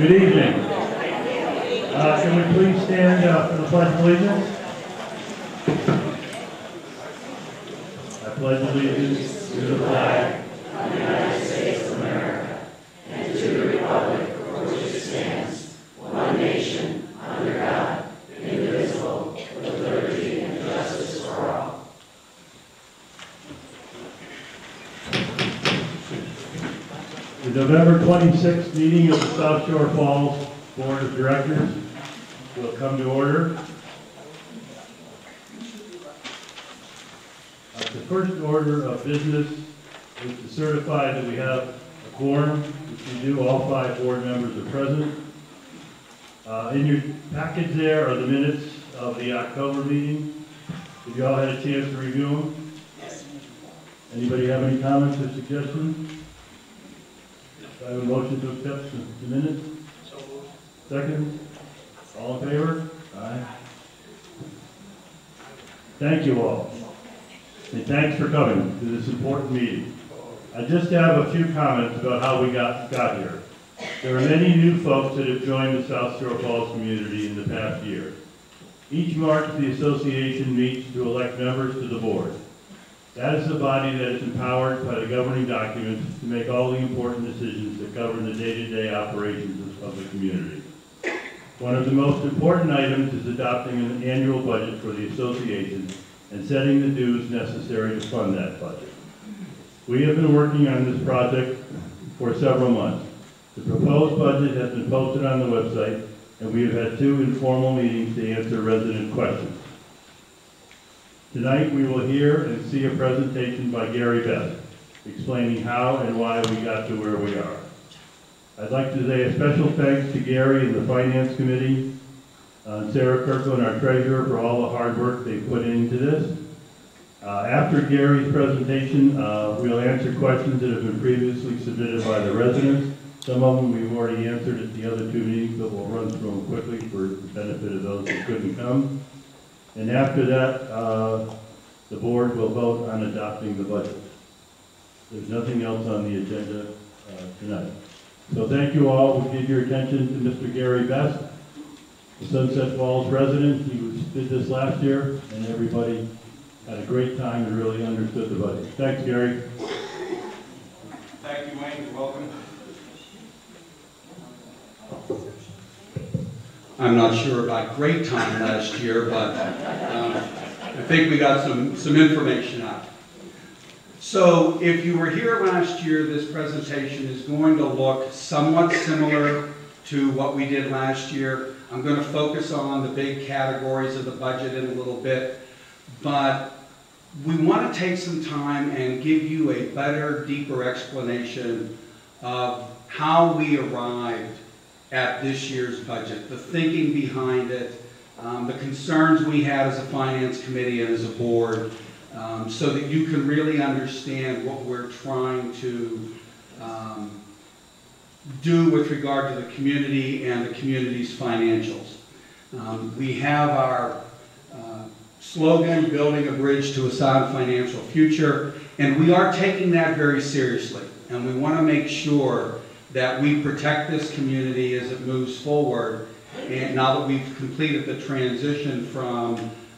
Good evening. Can we please stand for the Pledge of Allegiance? I pledge allegiance to the flag of the United States of America and to the republic for which it stands, one nation, under God, indivisible, with liberty and justice for all. The November 26th meeting of the South Shore Falls Board of Directors will come to order. The first order of business is to certify that we have a quorum, which we do. All 5 board members are present. In your package there are the minutes of the October meeting. Have you all had a chance to review them? Yes. Anybody have any comments or suggestions? I have a motion to accept the minutes. So moved. Second. All in favor? Aye. Thank you all. And thanks for coming to this important meeting. I just have a few comments about how we got here. There are many new folks that have joined the South Shore Falls community in the past year. Each March, the association meets to elect members to the board. That is the body that is empowered by the governing documents to make all the important decisions that govern the day-to-day operations of the community. One of the most important items is adopting an annual budget for the association and setting the dues necessary to fund that budget. We have been working on this project for several months. The proposed budget has been posted on the website, and we have had 2 informal meetings to answer resident questions. Tonight we will hear and see a presentation by Gary Best, explaining how and why we got to where we are. I'd like to say a special thanks to Gary and the Finance Committee, and Sarah Kirkland, our treasurer, for all the hard work they put into this. After Gary's presentation, we'll answer questions that have been previously submitted by the residents. Some of them we've already answered at the other 2 meetings, but we'll run through them quickly for the benefit of those who couldn't come. And after that, the board will vote on adopting the budget. There's nothing else on the agenda tonight. So thank you all. We'll give your attention to Mr. Gary Best, the Sunset Falls resident. He did this last year, and everybody had a great time and really understood the budget. Thanks, Gary. Thank you, Wayne. You're welcome. I'm not sure about great time last year, but I think we got some information out. So if you were here last year, this presentation is going to look somewhat similar to what we did last year. I'm going to focus on the big categories of the budget in a little bit, but we want to take some time and give you a better, deeper explanation of how we arrived at this year's budget, the thinking behind it, the concerns we had as a finance committee and as a board, so that you can really understand what we're trying to do with regard to the community and the community's financials. We have our slogan, building a bridge to a sound financial future, and we are taking that very seriously, and we want to make sure that we protect this community as it moves forward, and now that we've completed the transition from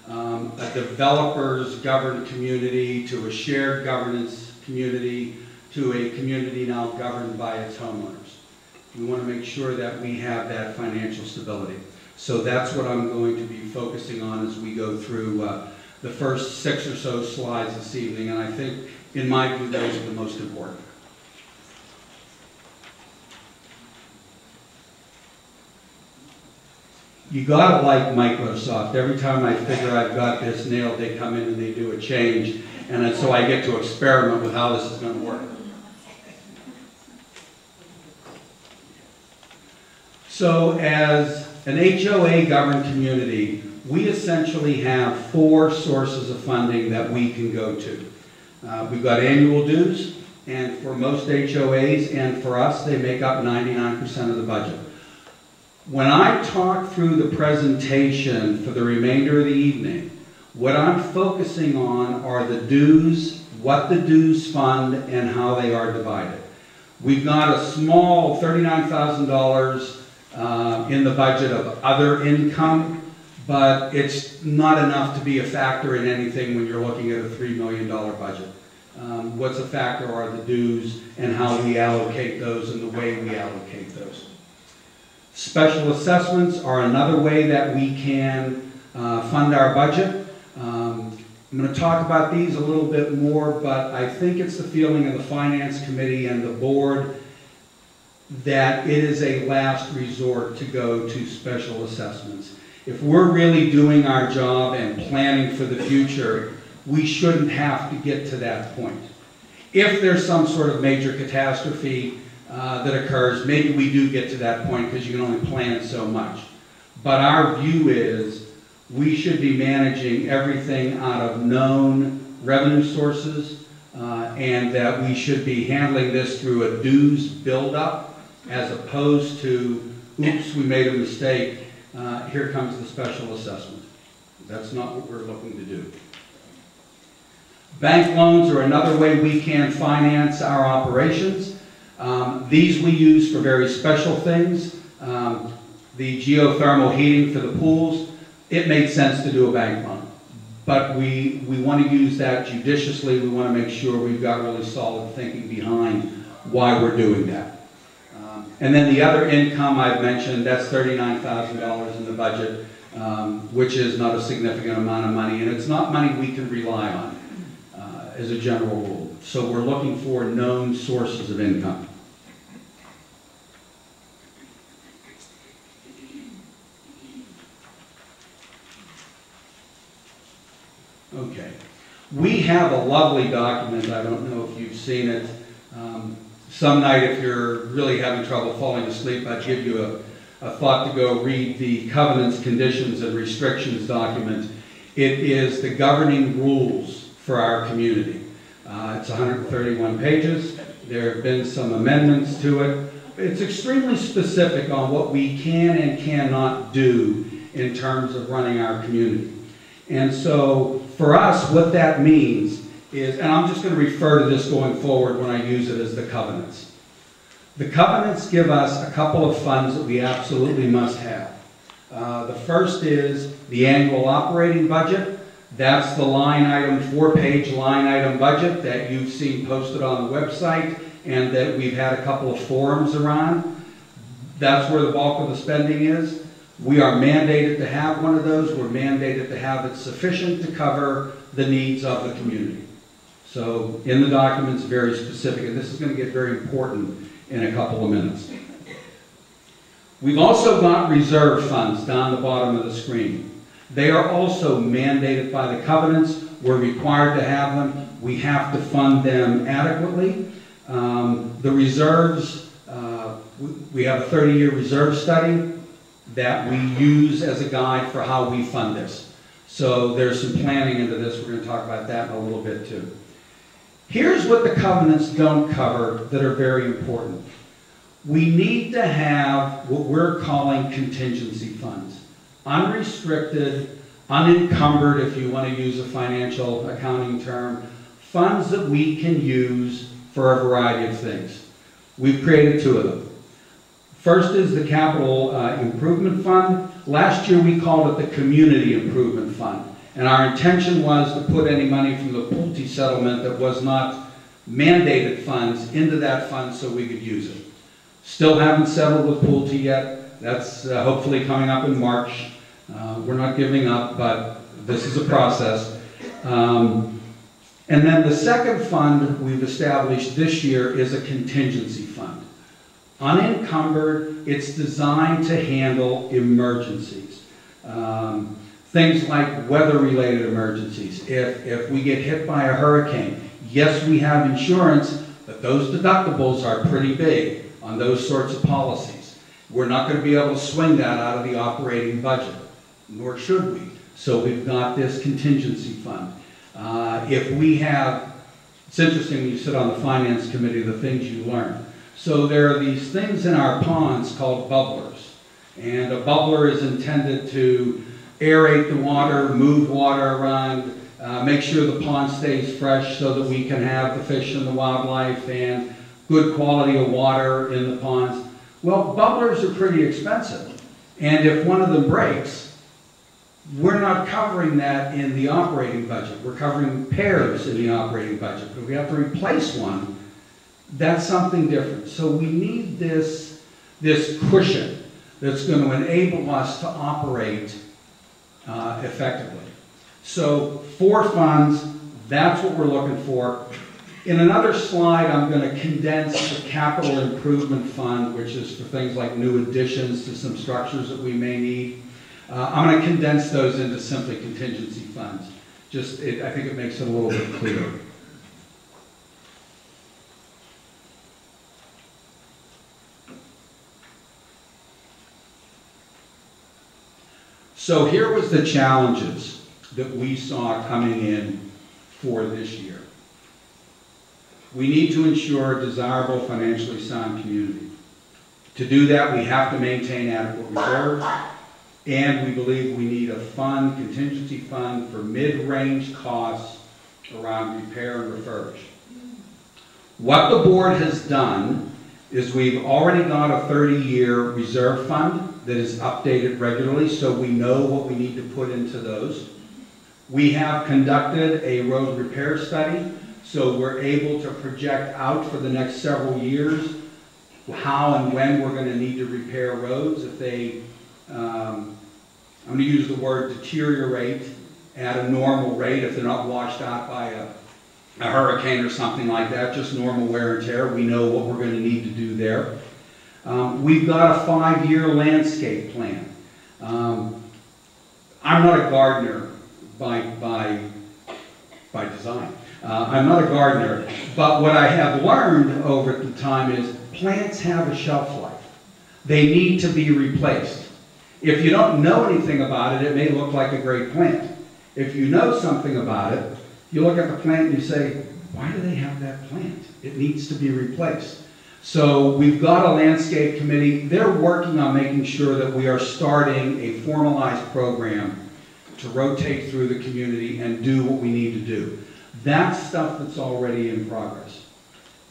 a developers governed community to a shared governance community to a community now governed by its homeowners. We want to make sure that we have that financial stability. So that's what I'm going to be focusing on as we go through the first 6 or so slides this evening, and I think, in my view, those are the most important. You gotta like Microsoft. Every time I figure I've got this nailed, they come in and they do a change, and so I get to experiment with how this is going to work. So as an HOA governed community, we essentially have 4 sources of funding that we can go to. We've got annual dues, and for most HOAs and for us, they make up 99% of the budget. When I talk through the presentation for the remainder of the evening, what I'm focusing on are the dues, what the dues fund, and how they are divided. We've got a small $39,000 in the budget of other income, but it's not enough to be a factor in anything when you're looking at a $3 million budget. What's a factor are the dues and how we allocate those and the way we allocate those. Special assessments are another way that we can fund our budget. I'm going to talk about these a little bit more, but I think it's the feeling of the Finance Committee and the board that it is a last resort to go to special assessments. If we're really doing our job and planning for the future, we shouldn't have to get to that point. If there's some sort of major catastrophe that occurs, maybe we do get to that point because you can only plan so much. But our view is we should be managing everything out of known revenue sources and that we should be handling this through a dues buildup as opposed to, oops, we made a mistake, here comes the special assessment. That's not what we're looking to do. Bank loans are another way we can finance our operations. These we use for very special things. The geothermal heating for the pools, it made sense to do a bank loan. But we want to use that judiciously. We want to make sure we've got really solid thinking behind why we're doing that. And then the other income I've mentioned, that's $39,000 in the budget, which is not a significant amount of money, and it's not money we can rely on as a general rule. So we're looking for known sources of income. Okay. We have a lovely document. I don't know if you've seen it. Some night, if you're really having trouble falling asleep, I'd give you a thought to go read the Covenants, Conditions, and Restrictions document. It is the governing rules for our community. It's 131 pages. There have been some amendments to it. It's extremely specific on what we can and cannot do in terms of running our community. And so for us, what that means is, and I'm just going to refer to this going forward when I use it as the covenants. The covenants give us a couple of funds that we absolutely must have. The first is the annual operating budget. That's the line item, 4-page line item budget that you've seen posted on the website and that we've had a couple of forums around. That's where the bulk of the spending is. We are mandated to have one of those. We're mandated to have it sufficient to cover the needs of the community. So in the document's very specific, and this is going to get very important in a couple of minutes. We've also got reserve funds down the bottom of the screen. They are also mandated by the covenants. We're required to have them. We have to fund them adequately. The reserves, we have a 30-year reserve study that we use as a guide for how we fund this. So there's some planning into this. We're going to talk about that in a little bit too. Here's what the covenants don't cover that are very important. We need to have what we're calling contingency funds. Unrestricted, unencumbered, if you want to use a financial accounting term, funds that we can use for a variety of things. We've created two of them. First is the Capital Improvement Fund. Last year we called it the Community Improvement Fund. And our intention was to put any money from the Pulte settlement that was not mandated funds into that fund so we could use it. Still haven't settled with Pulte yet. That's hopefully coming up in March. We're not giving up, but this is a process. And then the second fund we've established this year is a contingency fund. Unencumbered, it's designed to handle emergencies. Things like weather-related emergencies. If we get hit by a hurricane, yes, we have insurance, but those deductibles are pretty big on those sorts of policies. We're not going to be able to swing that out of the operating budget, nor should we. So we've got this contingency fund. If we have, it's interesting when you sit on the Finance Committee, the things you learn. So there are these things in our ponds called bubblers. And a bubbler is intended to aerate the water, move water around, make sure the pond stays fresh so that we can have the fish and the wildlife and good quality of water in the ponds. Well, bubblers are pretty expensive. And if one of them breaks, we're not covering that in the operating budget. We're covering repairs in the operating budget. But if we have to replace one, that's something different. So we need this cushion that's going to enable us to operate effectively. So 4 funds, that's what we're looking for. In another slide, I'm going to condense the capital improvement fund, which is for things like new additions to some structures that we may need. I'm going to condense those into simply contingency funds. I think it makes it a little bit clearer. So here was the challenges that we saw coming in for this year. We need to ensure a desirable, financially sound community. To do that, we have to maintain adequate reserves, and we believe we need a fund, contingency fund, for mid-range costs around repair and refurbish. What the board has done is we've already got a 30-year reserve fund that is updated regularly, so we know what we need to put into those. We have conducted a road repair study, so we're able to project out for the next several years how and when we're going to need to repair roads. If they, I'm going to use the word deteriorate at a normal rate, if they're not washed out by a hurricane or something like that, just normal wear and tear, we know what we're going to need to do there. We've got a 5-year landscape plan. I'm not a gardener by design. I'm not a gardener, but what I have learned over the time is plants have a shelf life. They need to be replaced. If you don't know anything about it, it may look like a great plant. If you know something about it, you look at the plant and you say, why do they have that plant? It needs to be replaced. So we've got a landscape committee. They're working on making sure that we are starting a formalized program to rotate through the community and do what we need to do. That's stuff that's already in progress.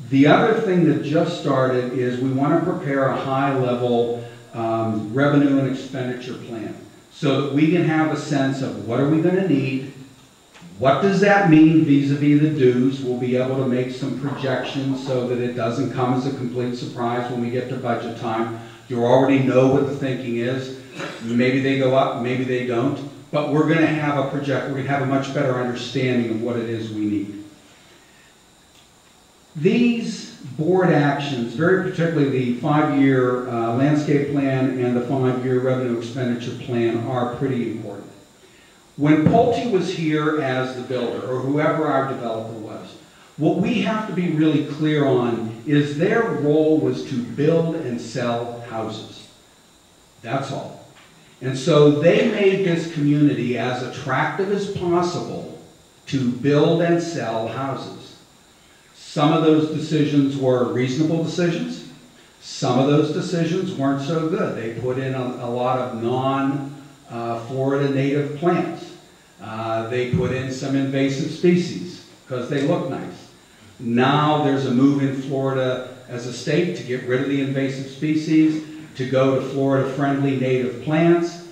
The other thing that just started is we want to prepare a high-level revenue and expenditure plan so that we can have a sense of what are we going to need, what does that mean vis-a-vis the dues. We'll be able to make some projections so that it doesn't come as a complete surprise when we get to budget time. You already know what the thinking is. Maybe they go up, maybe they don't. But we're going to have a we're going to have a much better understanding of what it is we need. These board actions, very particularly the 5-year landscape plan and the 5-year revenue expenditure plan, are pretty important. When Pulte was here as the builder, or whoever our developer was, what we have to be really clear on is their role was to build and sell houses. That's all. And so they made this community as attractive as possible to build and sell houses. Some of those decisions were reasonable decisions. Some of those decisions weren't so good. They put in a lot of non-Florida native plants. They put in some invasive species because they look nice. Now there's a move in Florida as a state to get rid of the invasive species, to go to Florida-friendly native plants.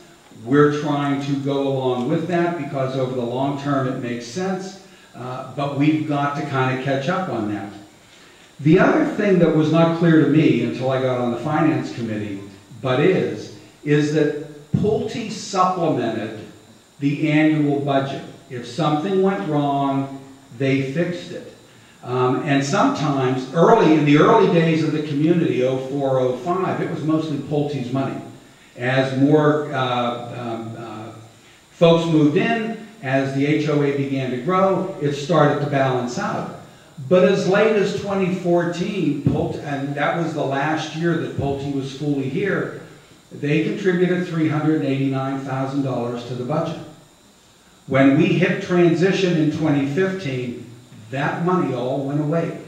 We're trying to go along with that because over the long term it makes sense, but we've got to kind of catch up on that. The other thing that was not clear to me until I got on the Finance Committee, but is that Pulte supplemented the annual budget. If something went wrong, they fixed it. And sometimes, in the early days of the community, 04, 05, it was mostly Pulte's money. As more folks moved in, as the HOA began to grow, it started to balance out. But as late as 2014, Pulte, and that was the last year that Pulte was fully here, they contributed $389,000 to the budget. When we hit transition in 2015, that money all went away.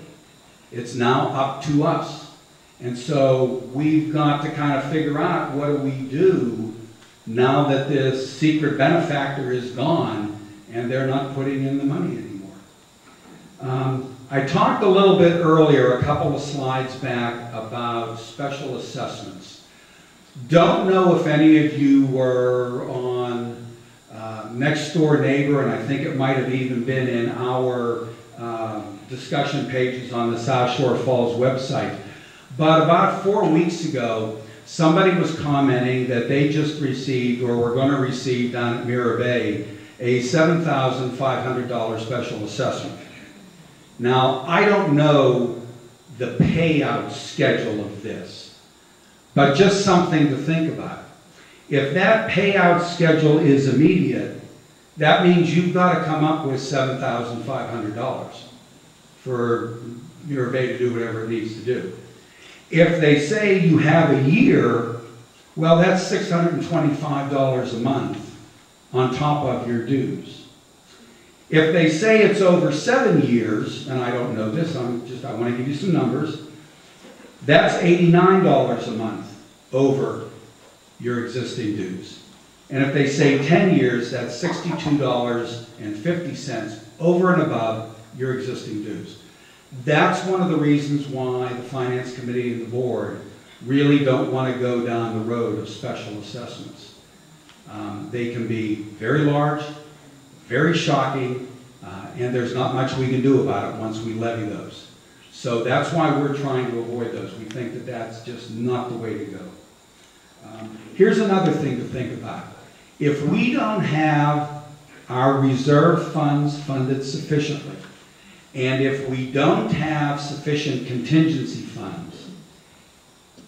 It's now up to us. And so we've got to kind of figure out what do we do now that this secret benefactor is gone and they're not putting in the money anymore. I talked a little bit earlier, a couple of slides back, about special assessments. Don't know if any of you were on Next Door Neighbor, and I think it might have even been in our discussion pages on the South Shore Falls website. But about 4 weeks ago, somebody was commenting that they just received, or were going to receive down at Mirror Bay, a $7,500 special assessment. Now, I don't know the payout schedule of this, but just something to think about. If that payout schedule is immediate, that means you've got to come up with $7,500 for Mirror Bay to do whatever it needs to do. If they say you have a year, well, that's $625 a month on top of your dues. If they say it's over 7 years, and I don't know this, I want to give you some numbers, that's $89 a month over your existing dues. And if they say 10 years, that's $62.50 over and above your existing dues. That's one of the reasons why the Finance Committee and the Board really don't want to go down the road of special assessments. They can be very large, very shocking, and there's not much we can do about it once we levy those. So that's why we're trying to avoid those. We think that that's just not the way to go. Here's another thing to think about. If we don't have our reserve funds funded sufficiently, and if we don't have sufficient contingency funds,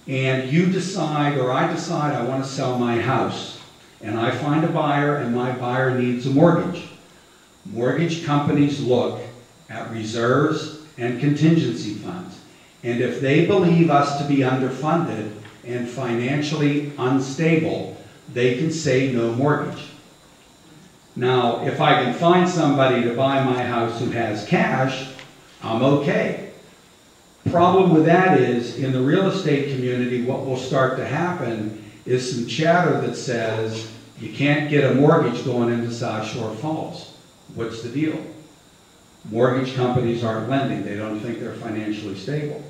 and you decide, or I decide I want to sell my house, and I find a buyer, and my buyer needs a mortgage, mortgage companies look at reserves and contingency funds. And if they believe us to be underfunded and financially unstable, they can say no mortgage. Now, if I can find somebody to buy my house who has cash, I'm okay. Problem with that is, in the real estate community, what will start to happen is some chatter that says, you can't get a mortgage going into South Shore Falls. What's the deal? Mortgage companies aren't lending. They don't think they're financially stable.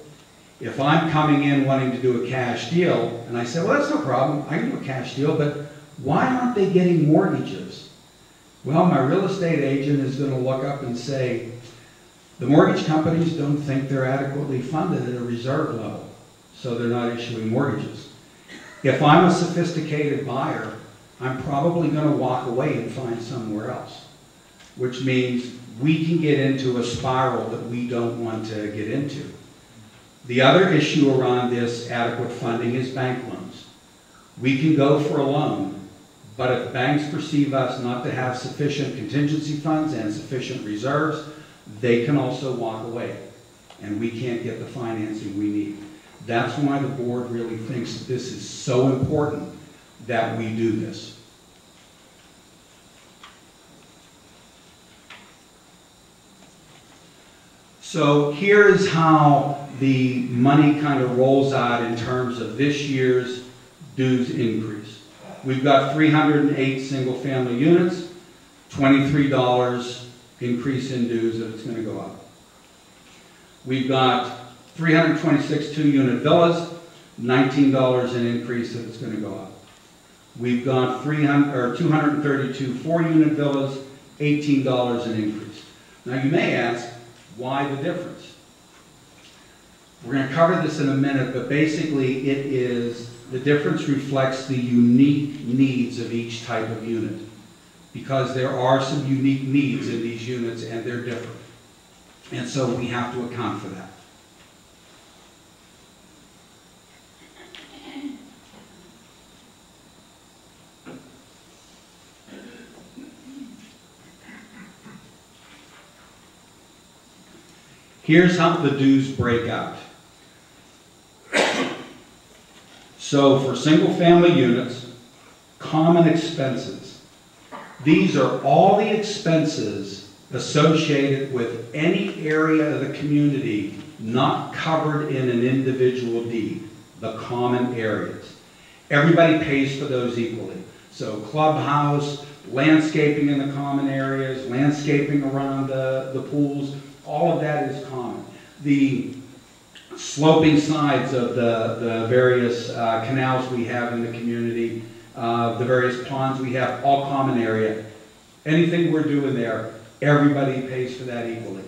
If I'm coming in wanting to do a cash deal, and I say, well, that's no problem, I can do a cash deal, but why aren't they getting mortgages? Well, my real estate agent is going to look up and say, the mortgage companies don't think they're adequately funded at a reserve level, so they're not issuing mortgages. If I'm a sophisticated buyer, I'm probably going to walk away and find somewhere else, which means we can get into a spiral that we don't want to get into. The other issue around this adequate funding is bank loans. We can go for a loan, but if banks perceive us not to have sufficient contingency funds and sufficient reserves, they can also walk away, and we can't get the financing we need. That's why the board really thinks that this is so important that we do this. So here's how the money kind of rolls out in terms of this year's dues increase. We've got 308 single-family units, $23 increase in dues that it's going to go up. We've got 326 two-unit villas, $19 an increase that it's going to go up. We've got 232 four-unit villas, $18 an increase. Now you may ask, why the difference? We're going to cover this in a minute, but basically it is, the difference reflects the unique needs of each type of unit, because there are some unique needs in these units and they're different. And so we have to account for that. Here's how the dues break out. So for single-family units, common expenses. These are all the expenses associated with any area of the community not covered in an individual deed, the common areas. Everybody pays for those equally. So clubhouse, landscaping in the common areas, landscaping around the pools, all of that is common. The sloping sides of the various canals we have in the community, the various ponds we have, all common area. Anything we're doing there, everybody pays for that equally.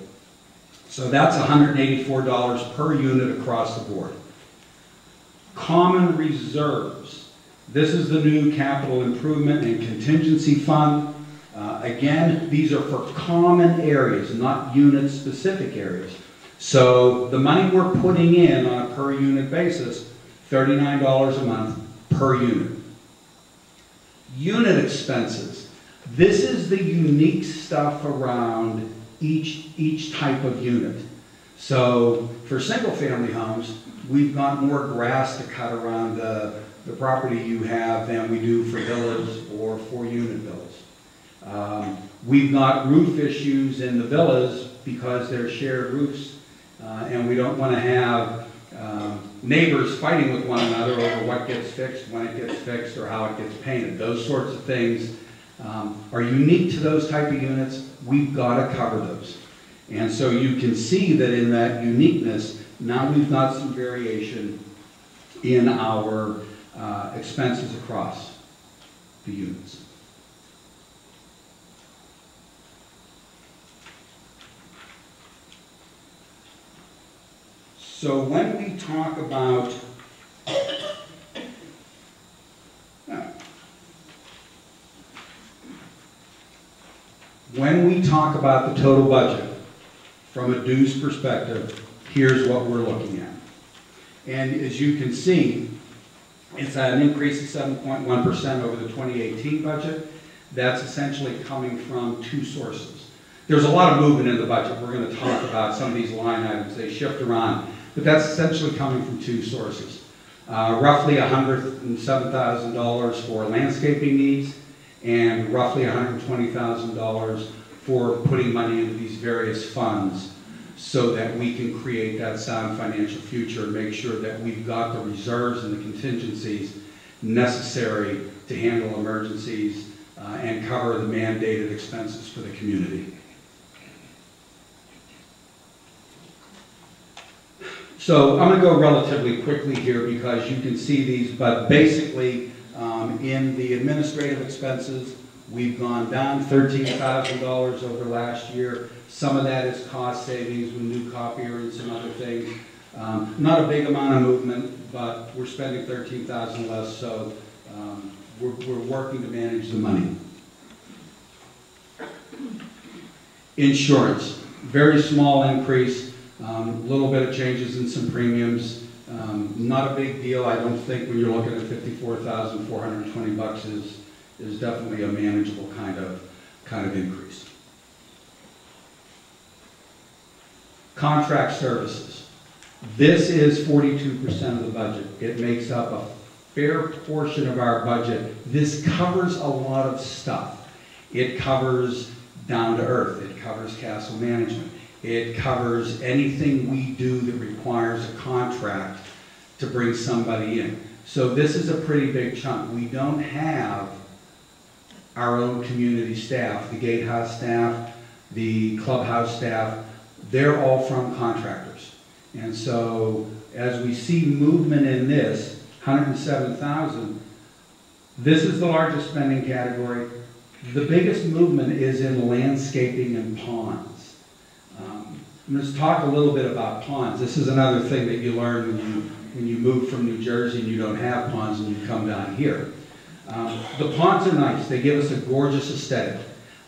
So that's $184 per unit across the board. Common reserves. This is the new capital improvement and contingency fund. Again, these are for common areas, not unit-specific areas. So the money we're putting in on a per unit basis, $39 a month per unit. Unit expenses. This is the unique stuff around each type of unit. So for single-family homes, we've got more grass to cut around the property you have than we do for villas or for unit villas. We've got roof issues in the villas because they're shared roofs, and we don't want to have neighbors fighting with one another over what gets fixed, when it gets fixed, or how it gets painted. Those sorts of things are unique to those type of units. We've got to cover those. And so you can see that in that uniqueness, now we've got some variation in our expenses across the units. So when we talk about the total budget from a dues perspective, here's what we're looking at. And as you can see, it's an increase of 7.1% over the 2018 budget. That's essentially coming from two sources. There's a lot of movement in the budget. We're going to talk about some of these line items. They shift around. But that's essentially coming from two sources. Roughly $107,000 for landscaping needs and roughly $120,000 for putting money into these various funds so that we can create that sound financial future and make sure that we've got the reserves and the contingencies necessary to handle emergencies and cover the mandated expenses for the community. So I'm going to go relatively quickly here because you can see these, but basically in the administrative expenses, we've gone down $13,000 over last year. Some of that is cost savings with new copier and some other things. Not a big amount of movement, but we're spending $13,000 less, so we're working to manage the money. Insurance, very small increase. A little bit of changes in some premiums. Not a big deal, I don't think, when you're looking at $54,420 is definitely a manageable kind of increase. Contract services. This is 42% of the budget. It makes up a fair portion of our budget. This covers a lot of stuff. It covers down to earth. It covers castle management. It covers anything we do that requires a contract to bring somebody in. So this is a pretty big chunk. We don't have our own community staff, the gatehouse staff, the clubhouse staff. They're all from contractors. And so as we see movement in this, $107,000, this is the largest spending category. The biggest movement is in landscaping and ponds. Let's talk a little bit about ponds. This is another thing that you learn when you move from New Jersey and you don't have ponds and you come down here. The ponds are nice. They give us a gorgeous aesthetic.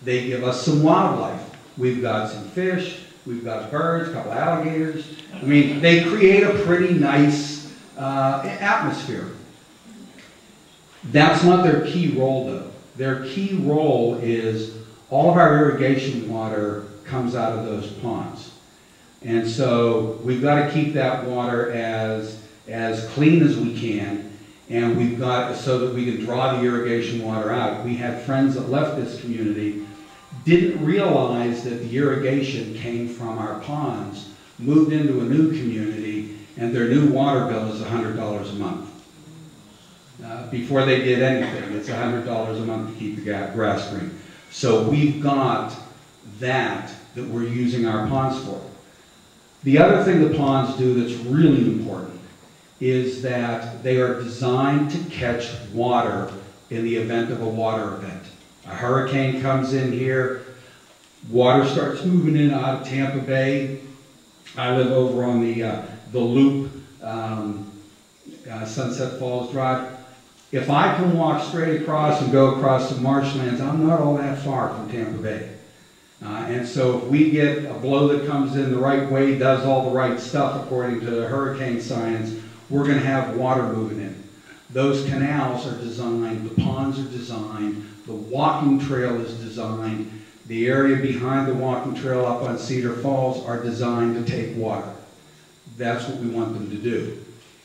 They give us some wildlife. We've got some fish. We've got birds, a couple alligators. I mean, they create a pretty nice atmosphere. That's not their key role, though. Their key role is all of our irrigation water comes out of those ponds. And so we've got to keep that water as clean as we can, and we've got so that we can draw the irrigation water out. We had friends that left this community, didn't realize that the irrigation came from our ponds, moved into a new community, and their new water bill is $100 a month. Before they did anything, it's $100 a month to keep the grass green. So we've got that that we're using our ponds for. The other thing the ponds do that's really important is that they are designed to catch water in the event of a water event. A hurricane comes in here, water starts moving in out of Tampa Bay. I live over on the Loop, Sunset Falls Drive. If I can walk straight across and go across the marshlands, I'm not all that far from Tampa Bay. And so if we get a blow that comes in the right way, does all the right stuff according to the hurricane science, we're going to have water moving in. Those canals are designed, the ponds are designed, the walking trail is designed, the area behind the walking trail up on Cedar Falls are designed to take water. That's what we want them to do.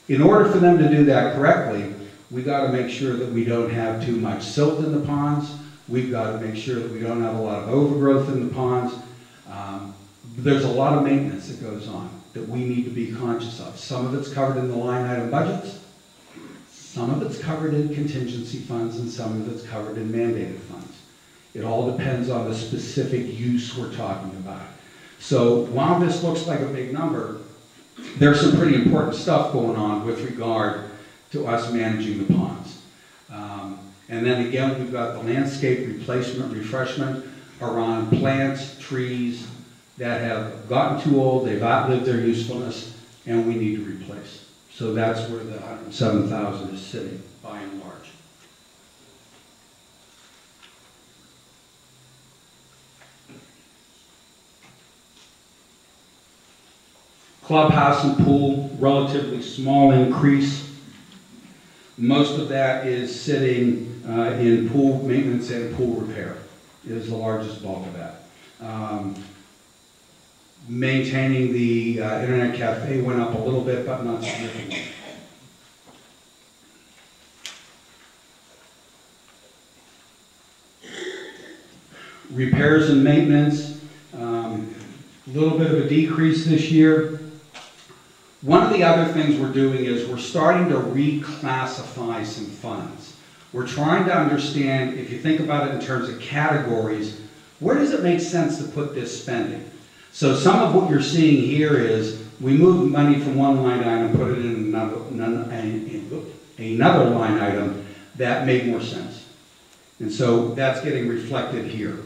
In order for them to do that correctly, we got to make sure that we don't have too much silt in the ponds. We've got to make sure that we don't have a lot of overgrowth in the ponds. There's a lot of maintenance that goes on that we need to be conscious of. Some of it's covered in the line item budgets, some of it's covered in contingency funds, and some of it's covered in mandated funds. It all depends on the specific use we're talking about. So while this looks like a big number, there's some pretty important stuff going on with regard to us managing the ponds. And then again, we've got the landscape replacement, refreshment around plants, trees that have gotten too old, they've outlived their usefulness, and we need to replace. So that's where the $107,000 is sitting, by and large. Clubhouse and pool, relatively small increase. Most of that is sitting in pool maintenance and pool repair. It is the largest bulk of that. Maintaining the internet cafe went up a little bit, but not significantly. Repairs and maintenance, a little bit of a decrease this year. One of the other things we're doing is we're starting to reclassify some funds. We're trying to understand, if you think about it in terms of categories, where does it make sense to put this spending? So some of what you're seeing here is we moved money from one line item, put it in another line item that made more sense. And so that's getting reflected here.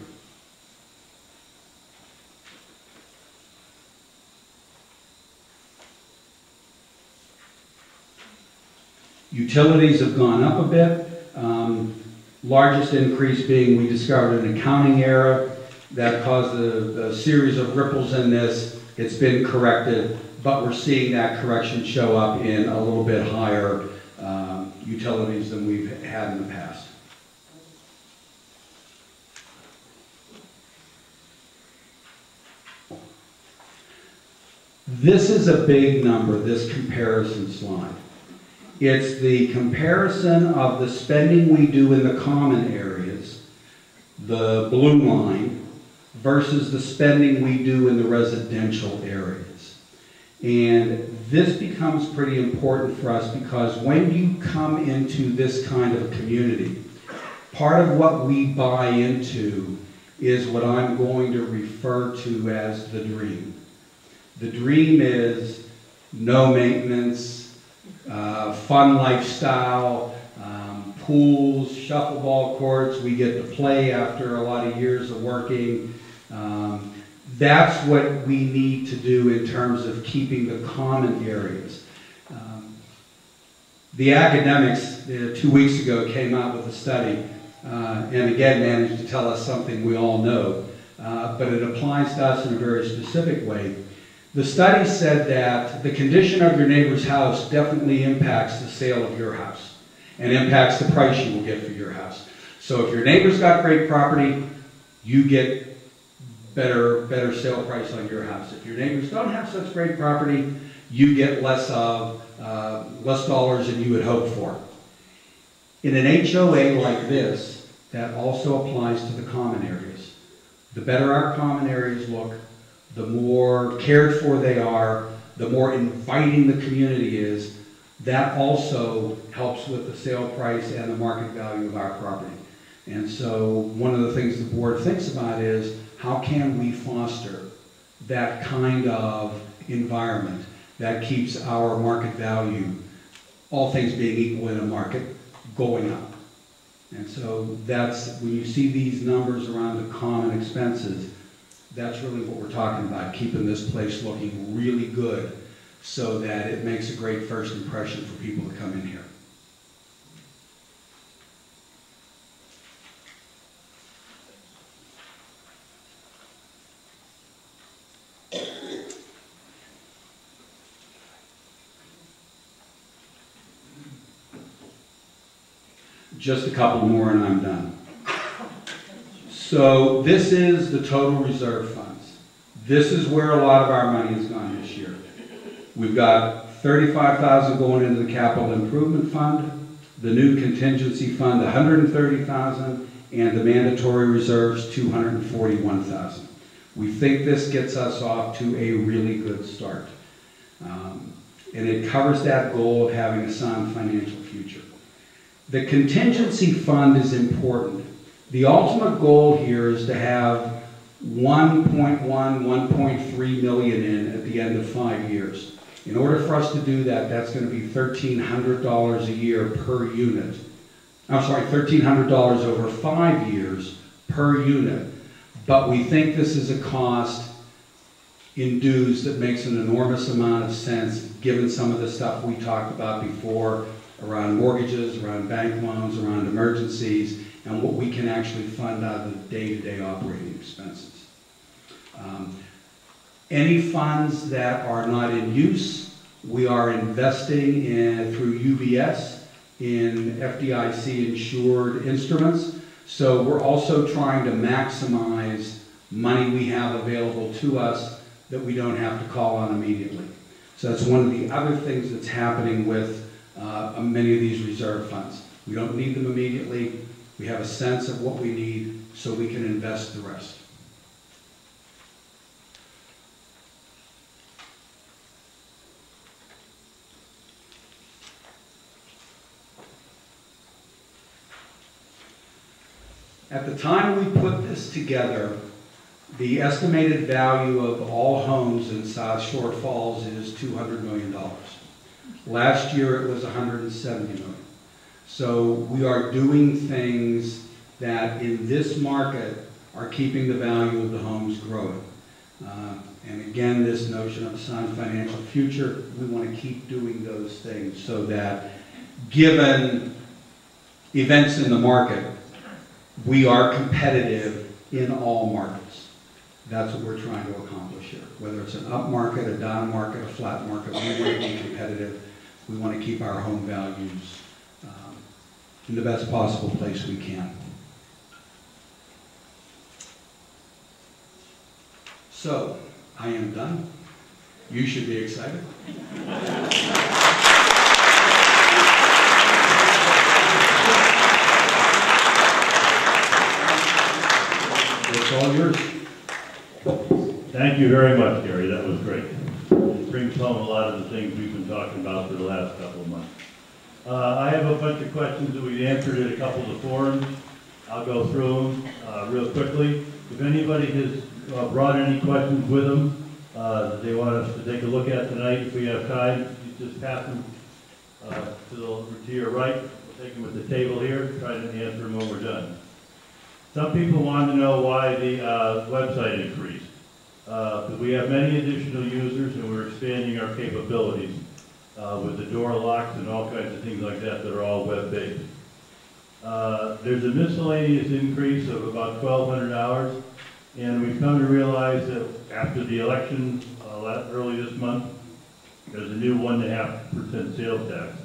Utilities have gone up a bit. Largest increase being we discovered an accounting error that caused a series of ripples in this. It's been corrected, but we're seeing that correction show up in a little bit higher utilities than we've had in the past. This is a big number, this comparison slide. It's the comparison of the spending we do in the common areas, the blue line, versus the spending we do in the residential areas. And this becomes pretty important for us because when you come into this kind of a community, part of what we buy into is what I'm going to refer to as the dream. The dream is no maintenance, fun lifestyle, pools, shuffleball courts, we get to play after a lot of years of working. That's what we need to do in terms of keeping the common areas. The academics 2 weeks ago came out with a study and again managed to tell us something we all know, but it applies to us in a very specific way. The study said that the condition of your neighbor's house definitely impacts the sale of your house and impacts the price you will get for your house. So if your neighbor's got great property, you get better sale price on your house. If your neighbors don't have such great property, you get less dollars than you would hope for. In an HOA like this, that also applies to the common areas. The better our common areas look, the more cared for they are, the more inviting the community is. That also helps with the sale price and the market value of our property. And so one of the things the board thinks about is how can we foster that kind of environment that keeps our market value, all things being equal in a market, going up. And so that's, when you see these numbers around the common expenses, that's really what we're talking about, keeping this place looking really good so that it makes a great first impression for people to come in here. Just a couple more and I'm done. So this is the total reserve funds. This is where a lot of our money has gone this year. We've got $35,000 going into the capital improvement fund, the new contingency fund, $130,000, and the mandatory reserves, $241,000. We think this gets us off to a really good start. And it covers that goal of having a sound financial future. The contingency fund is important. The ultimate goal here is to have 1.3 million in at the end of 5 years. In order for us to do that, that's going to be $1,300 a year per unit. I'm sorry, $1,300 over 5 years per unit. But we think this is a cost in dues that makes an enormous amount of sense given some of the stuff we talked about before around mortgages, around bank loans, around emergencies, and what we can actually fund out of the day-to-day operating expenses. Any funds that are not in use, we are investing in, through UBS in FDIC insured instruments. So we're also trying to maximize money we have available to us that we don't have to call on immediately. So that's one of the other things that's happening with many of these reserve funds. We don't need them immediately. We have a sense of what we need so we can invest the rest. At the time we put this together, the estimated value of all homes in South Shore Falls is $200 million. Last year it was $170 million. So we are doing things that in this market are keeping the value of the homes growing. And again, this notion of a sound financial future, we want to keep doing those things so that given events in the market, we are competitive in all markets. That's what we're trying to accomplish here. Whether it's an up market, a down market, a flat market, we want to be competitive. We want to keep our home values in the best possible place we can. So, I am done. You should be excited. It's all yours. Thank you very much, Gary. That was great. It brings home a lot of the things we've been talking about for the last couple of months. I have a bunch of questions that we've answered at a couple of the forums. I'll go through them real quickly. If anybody has brought any questions with them that they want us to take a look at tonight, if we have time, you just pass them to your right. We'll take them at the table here, try to answer them when we're done. Some people want to know why the website increased. Because we have many additional users and we're expanding our capabilities with the door locks and all kinds of things like that that are all web-based. There's a miscellaneous increase of about $1,200, and we've come to realize that after the election early this month, there's a new 1.5% sales tax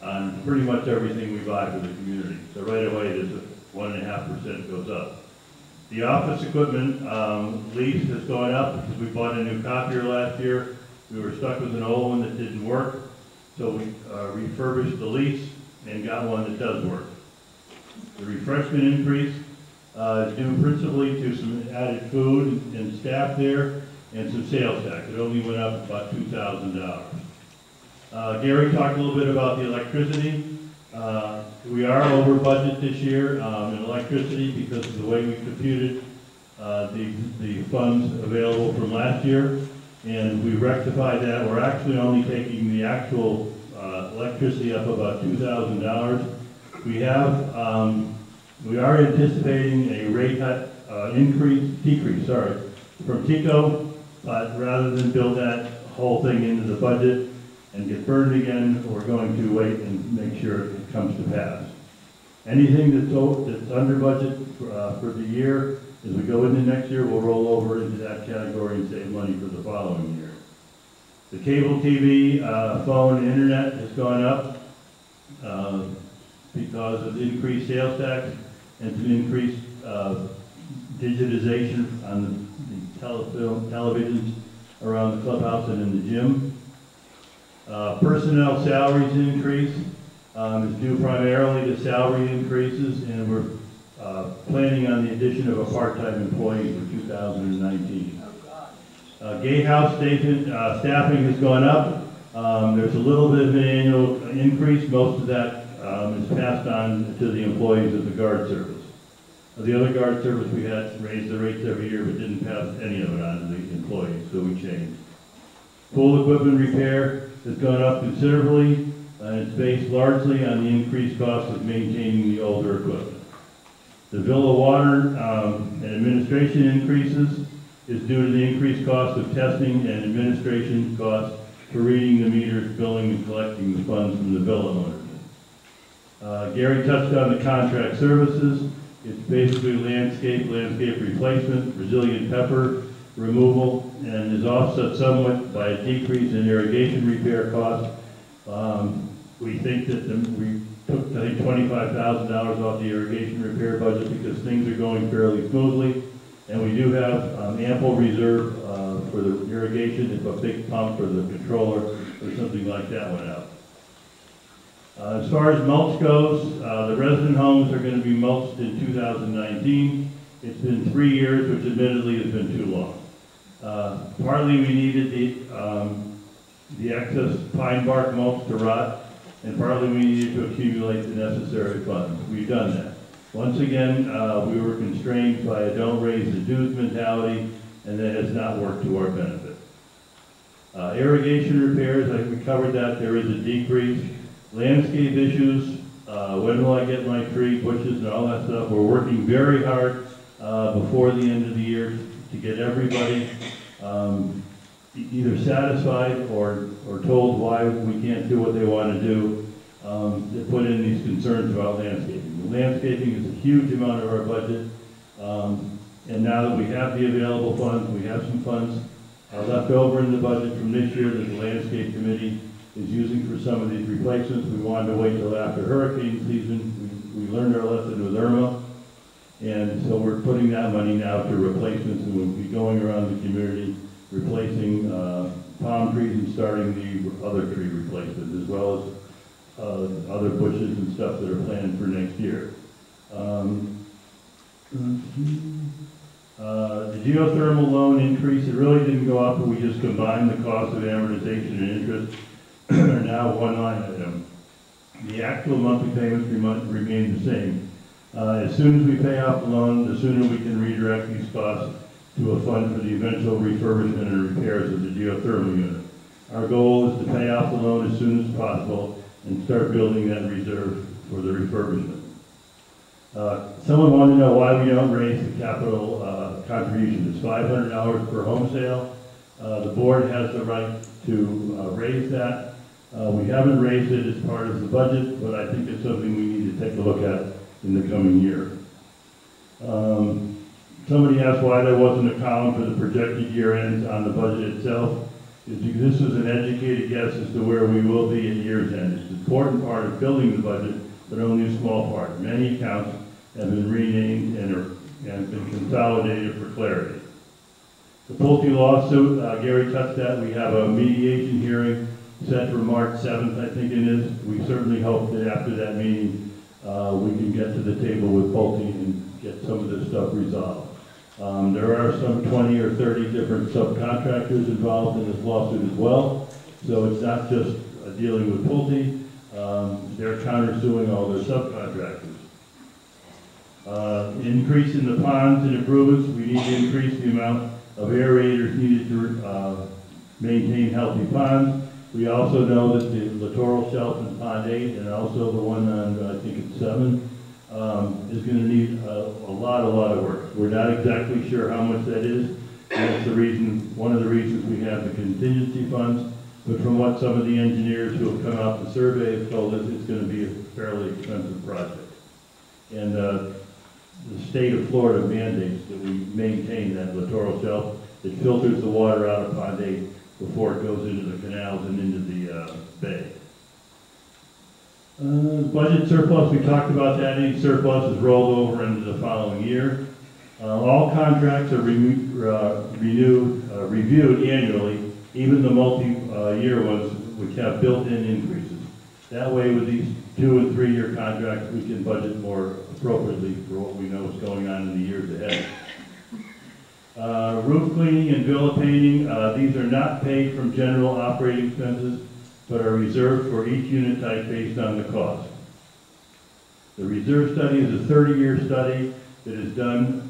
on pretty much everything we buy for the community. So right away, there's a 1.5% goes up. The office equipment lease has gone up because we bought a new copier last year. We were stuck with an old one that didn't work, so we refurbished the lease and got one that does work. The refreshment increase is due principally to some added food and staff there and some sales tax. It only went up about $2,000. Gary talked a little bit about the electricity. We are over budget this year in electricity because of the way we computed the funds available from last year, and we rectified that. We're actually only taking the actual electricity up about $2,000. We are anticipating a rate decrease from TICO, but rather than build that whole thing into the budget and get burned again, we're going to wait and make sure it comes to pass. Anything that's under budget for the year, as we go into next year, we'll roll over into that category and save money for the following year. The cable TV, phone, and internet has gone up because of increased sales tax and some increased digitization on the televisions around the clubhouse and in the gym. Personnel salaries increase is due primarily to salary increases, and we're planning on the addition of a part-time employee for 2019. Gatehouse staffing has gone up. There's a little bit of an annual increase. Most of that is passed on to the employees of the guard service. The other guard service, we had raised the rates every year, but didn't pass any of it on to the employees, so we changed. Pool equipment repair has gone up considerably, and it's based largely on the increased cost of maintaining the older equipment. The Villa water and administration increases is due to the increased cost of testing and administration costs for reading the meters, billing, and collecting the funds from the Villa owners. Gary touched on the contract services. It's basically landscape replacement, resilient pepper removal, and is offset somewhat by a decrease in irrigation repair costs. We think that we took, I think, $25,000 off the irrigation repair budget because things are going fairly smoothly, and we do have ample reserve for the irrigation if a big pump or the controller or something like that went out. As far as mulch goes, the resident homes are going to be mulched in 2019. It's been 3 years, which admittedly has been too long. Partly we needed the excess pine bark mulch to rot, and partly we needed to accumulate the necessary funds. We've done that. Once again, we were constrained by a don't raise the dues mentality, and that has not worked to our benefit. Irrigation repairs, I think we covered that. There is a decrease. Landscape issues, when will I get my tree, bushes, and all that stuff. We're working very hard before the end of the year to get everybody either satisfied or told why we can't do what they want to do, to put in these concerns about landscaping. The landscaping is a huge amount of our budget, and now that we have the available funds, we have some funds left over in the budget from this year that the landscape committee is using for some of these replacements. We wanted to wait till after hurricane season. We learned our lesson with Irma, and so we're putting that money now to replacements, and we'll be going around the community replacing palm trees and starting the other tree replacements, as well as other bushes and stuff that are planned for next year. The geothermal loan increase, it really didn't go up, but we just combined the cost of amortization and interest are now one line item. The actual monthly payments remain the same. As soon as we pay off the loan, the sooner we can redirect these costs to a fund for the eventual refurbishment and repairs of the geothermal unit. Our goal is to pay off the loan as soon as possible and start building that reserve for the refurbishment. Someone wanted to know why we don't raise the capital contribution. It's $500 per home sale. The board has the right to raise that. We haven't raised it as part of the budget, but I think it's something we need to take a look at in the coming year. Somebody asked why there wasn't a column for the projected year ends on the budget itself. This was an educated guess as to where we will be at year's end. It's an important part of building the budget, but only a small part. Many accounts have been renamed and been consolidated for clarity. The Pulte lawsuit, Gary touched that. We have a mediation hearing set for March 7th, I think it is. We certainly hope that after that meeting, we can get to the table with Pulte and get some of this stuff resolved. There are some 20 or 30 different subcontractors involved in this lawsuit as well. So it's not just dealing with Pulte. They're countersuing all their subcontractors. Increase in the ponds and improvements, we need to increase the amount of aerators needed to maintain healthy ponds. We also know that the littoral shelf in Pond 8 and also the one on, I think it's 7, is going to need a lot of work. We're not exactly sure how much that is. And that's the reason, one of the reasons we have the contingency funds. But from what some of the engineers who have come out to survey have told us, it's going to be a fairly expensive project. And the state of Florida mandates that we maintain that littoral shelf. It filters the water out of Pond 8 before it goes into the canals and into the bay. Budget surplus, we talked about that. Any surplus is rolled over into the following year. All contracts are reviewed annually, even the multi-year ones which have built-in increases. That way with these 2- and 3-year contracts, we can budget more appropriately for what we know is going on in the years ahead. Roof cleaning and villa painting, these are not paid from general operating expenses, but are reserved for each unit type based on the cost. The reserve study is a 30-year study that is done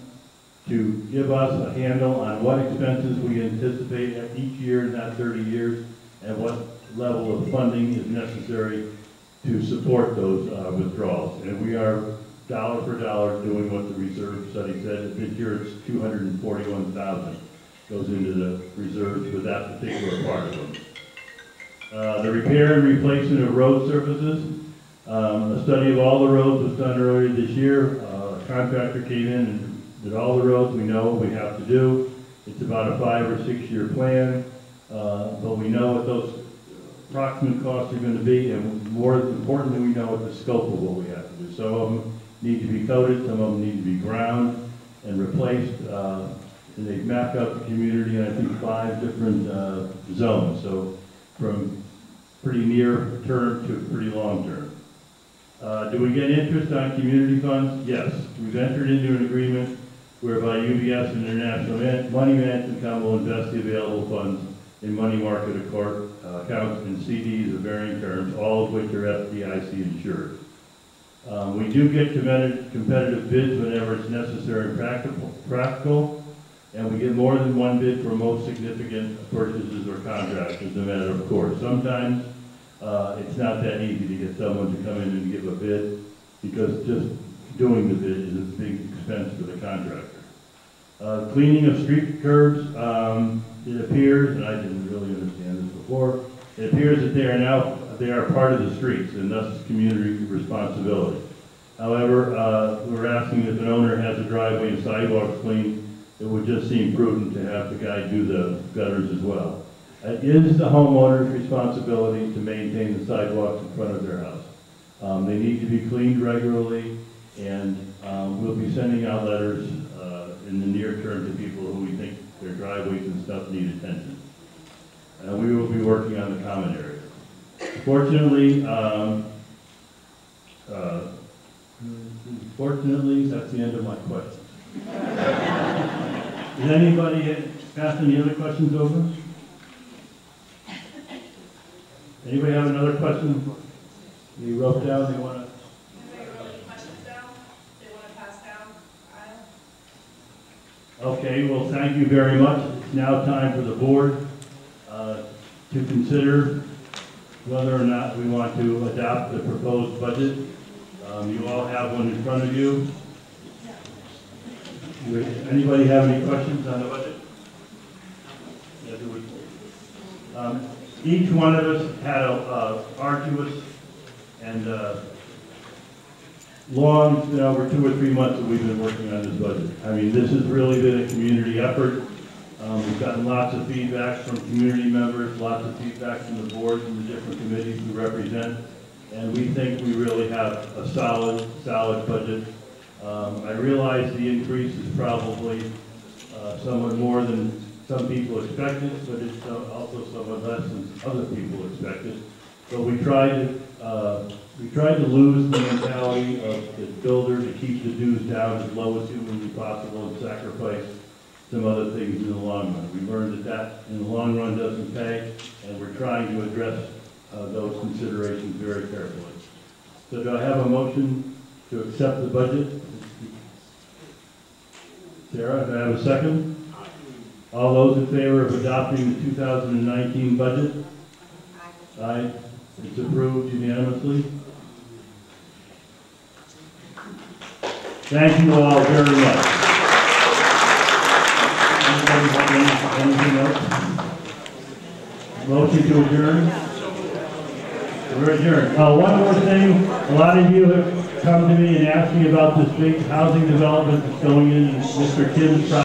to give us a handle on what expenses we anticipate at each year in that 30 years and what level of funding is necessary to support those withdrawals. And we are dollar for dollar doing what the reserve study said. This year it's $241,000 goes into the reserves for that particular part of them. The repair and replacement of road surfaces. A study of all the roads was done earlier this year. A contractor came in and did all the roads. We know what we have to do. It's about a 5- or 6-year plan, but we know what those approximate costs are going to be, and more importantly, we know what the scope of what we have to do. Some of them need to be coated, some of them need to be ground and replaced, and they've mapped out the community in, I think, 5 different zones, so from pretty near term to pretty long term. Do we get interest on community funds? Yes. We've entered into an agreement whereby UBS and International Money Management Company will invest the available funds in money market accounts and CDs of varying terms, all of which are FDIC insured. We do get competitive bids whenever it's necessary and practical, and we get more than one bid for most significant purchases or contracts, as a matter of course. Sometimes it's not that easy to get someone to come in and give a bid, because just doing the bid is a big expense for the contractor. Cleaning of street curbs, it appears, and I didn't really understand this before, it appears that they are part of the streets, and thus community responsibility. However, we're asking if an owner has a driveway and sidewalks cleaned, it would just seem prudent to have the guy do the gutters as well. It is the homeowner's responsibility to maintain the sidewalks in front of their house. They need to be cleaned regularly, and we'll be sending out letters in the near term to people who we think their driveways and stuff need attention. We will be working on the common areas. Fortunately, that's the end of my questions. Did anybody ask any other questions over? Anybody have another question? You wrote down, they want to? Anybody wrote any questions down? They want to pass down? Okay, well, thank you very much. It's now time for the board to consider whether or not we want to adopt the proposed budget. You all have one in front of you. Anybody have any questions on the budget? Each one of us had a arduous and long, over 2 or 3 months that we've been working on this budget. I mean, this has really been a community effort. We've gotten lots of feedback from community members, lots of feedback from the boards and the different committees we represent, and we think we really have a solid budget. I realize the increase is probably somewhat more than some people expected, but it's also somewhat less than other people expected. But we tried to lose the mentality of the builder to keep the dues down as low as humanly possible and sacrifice some other things in the long run. We learned that in the long run doesn't pay, and we're trying to address those considerations very carefully. So do I have a motion to accept the budget Sarah, do I have a second? All those in favor of adopting the 2019 budget? Aye. It's approved unanimously. Thank you all very much. Anybody have anything else? Motion to adjourn? We're adjourned. One more thing. A lot of you have come to me and asked me about this big housing development that's going in Mr. Kim's property.